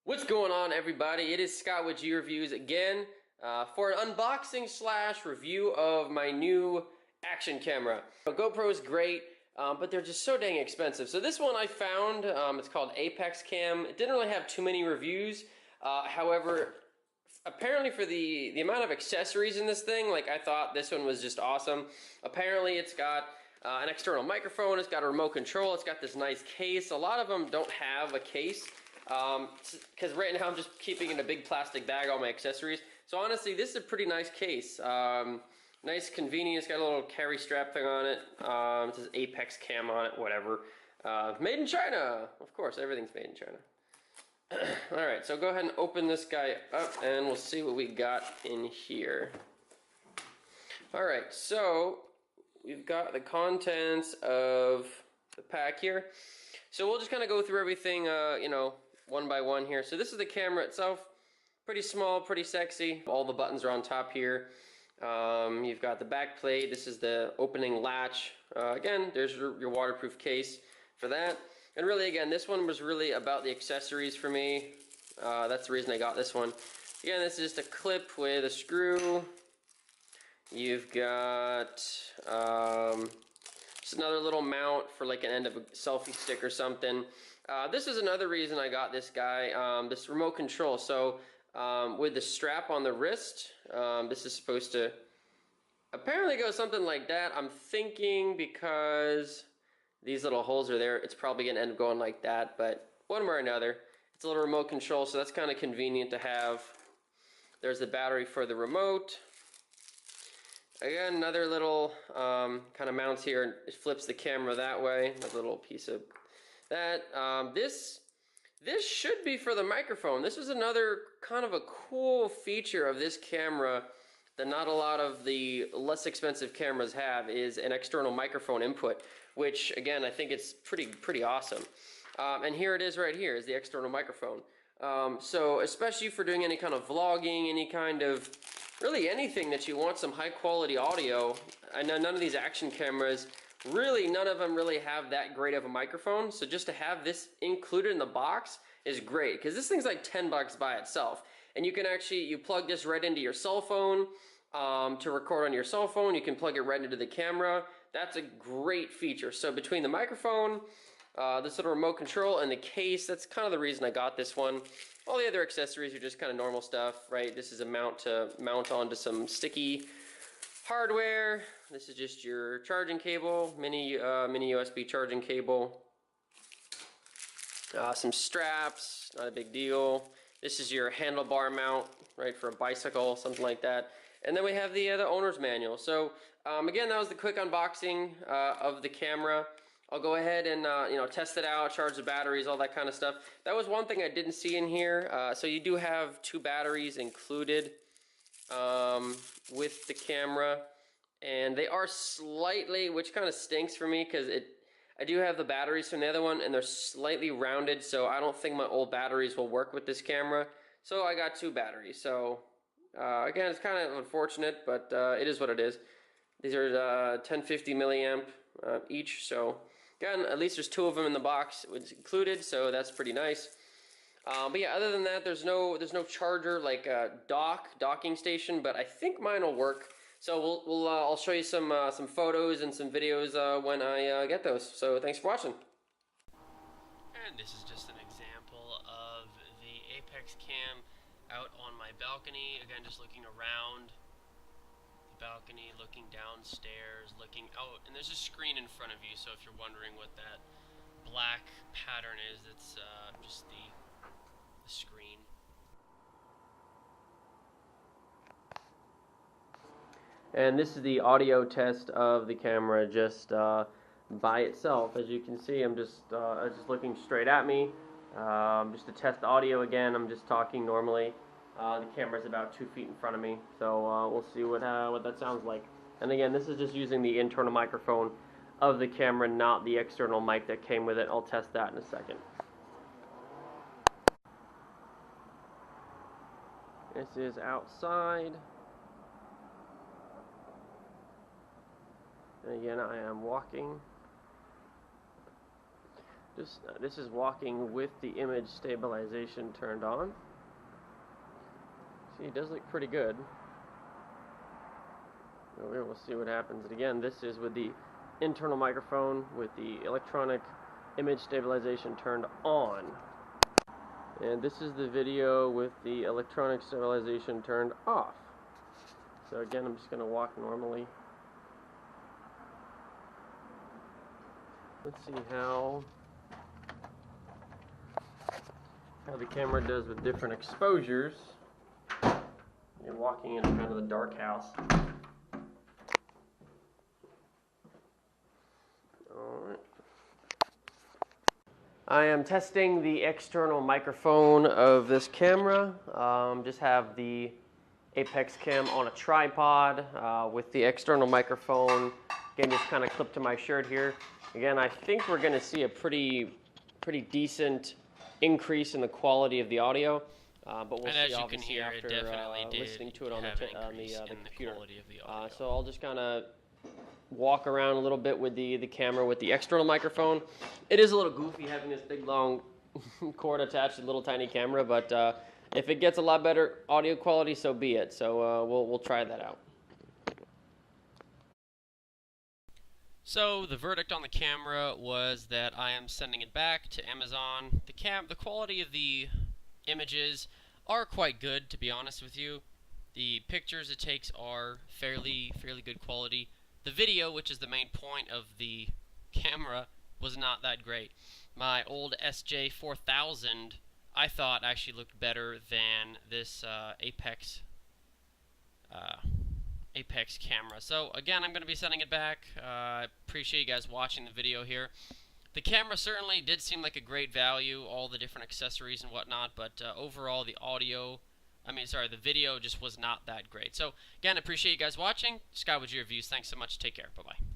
What's going on, everybody? It is Scott with G Reviews again for an unboxing slash review of my new action camera. GoPro is great, but they're just so dang expensive. So this one I found, it's called ApexCam. It didn't really have too many reviews. However, apparently for the amount of accessories in this thing, like, I thought this one was just awesome. Apparently it's got an external microphone, it's got a remote control, it's got this nice case. A lot of them don't have a case. Because right now I'm just keeping in a big plastic bag all my accessories. So honestly, this is a pretty nice case. Nice, convenient. It's got a little carry strap thing on it. It says ApexCam on it, whatever. Made in China! Of course, everything's made in China. Alright, so go ahead and open this guy up and we'll see what we got in here. Alright, so we've got the contents of the pack here. So we'll just kind of go through everything, one by one here. So this is the camera itself. Pretty small, pretty sexy. All the buttons are on top here. You've got the back plate. This is the opening latch. Again, there's your waterproof case for that. And really, again, this one was really about the accessories for me. That's the reason I got this one. Again, this is just a clip with a screw. You've got just another little mount for like an end of a selfie stick or something. This is another reason I got this guy, this remote control. So with the strap on the wrist, this is supposed to apparently go something like that. I'm thinking because these little holes are there, it's probably going to end up going like that. But one way or another, it's a little remote control, so that's kind of convenient to have. There's the battery for the remote. Again, another little kind of mounts here. It flips the camera that way. A little piece of that. This should be for the microphone. This is another kind of a cool feature of this camera that not a lot of the less expensive cameras have, is an external microphone input, which again I think it's pretty awesome. And here it is right here, is the external microphone. So especially for doing any kind of vlogging, any kind of really anything that you want some high quality audio. I know none of these action cameras, really none of them really have that great of a microphone, so just to have this included in the box is great, because this thing's like 10 bucks by itself. And you can actually, you plug this right into your cell phone to record on your cell phone. You can plug it right into the camera. That's a great feature. So between the microphone, this little remote control, and the case, that's kind of the reason I got this one. All the other accessories are just kind of normal stuff, right? This is a mount to mount onto some sticky hardware. This is just your charging cable, mini USB charging cable. Some straps, not a big deal. This is your handlebar mount, right, for a bicycle, something like that. And then we have the owner's manual. So again, that was the quick unboxing of the camera. I'll go ahead and test it out, charge the batteries, all that kind of stuff. That was one thing I didn't see in here. So you do have 2 batteries included with the camera, and they are slightly, which kind of stinks for me, because I do have the batteries from the other one, and they're slightly rounded, so I don't think my old batteries will work with this camera. So I got 2 batteries. So again, it's kind of unfortunate, but it is what it is. These are 1050 milliamp each, so again, at least there's 2 of them in the box included, so that's pretty nice. But yeah, other than that, there's no charger, like a docking station, but I think mine will work. So I'll show you some photos and some videos when I get those. So thanks for watching. And this is just an example of the ApexCam out on my balcony. Again, just looking around the balcony, looking downstairs, looking out, and there's a screen in front of you. So if you're wondering what that black pattern is, it's just the screen. And this is the audio test of the camera just by itself. As you can see, I'm just looking straight at me. Just to test the audio again, I'm just talking normally. The camera's about 2 feet in front of me, so we'll see what that sounds like. And again, this is just using the internal microphone of the camera, not the external mic that came with it. I'll test that in a second. This is outside. And again, I am walking. This is walking with the image stabilization turned on. See, it does look pretty good. We'll see what happens. And again, this is with the internal microphone with the electronic image stabilization turned on. And this is the video with the electronic stabilization turned off. So again, I'm just going to walk normally. Let's see how the camera does with different exposures. You're walking in kind of the dark house. Alright. I am testing the external microphone of this camera. Just have the ApexCam on a tripod with the external microphone. Again, just kind of clipped to my shirt here. Again, I think we're going to see a pretty decent increase in the quality of the audio, but we'll see obviously after listening to it on the computer. So I'll just kind of walk around a little bit with the camera with the external microphone. It is a little goofy having this big long cord attached to the little tiny camera, but if it gets a lot better audio quality, so be it. So we'll try that out. So the verdict on the camera was that I am sending it back to Amazon. The quality of the images are quite good, to be honest with you. The pictures it takes are fairly good quality. The video, which is the main point of the camera, was not that great. My old SJ4000 I thought actually looked better than this Apex camera. So again, I'm going to be sending it back. I appreciate you guys watching the video here. The camera certainly did seem like a great value, all the different accessories and whatnot, but overall the video just was not that great. So again, appreciate you guys watching. Sky with your reviews. Thanks so much. Take care. Bye-bye.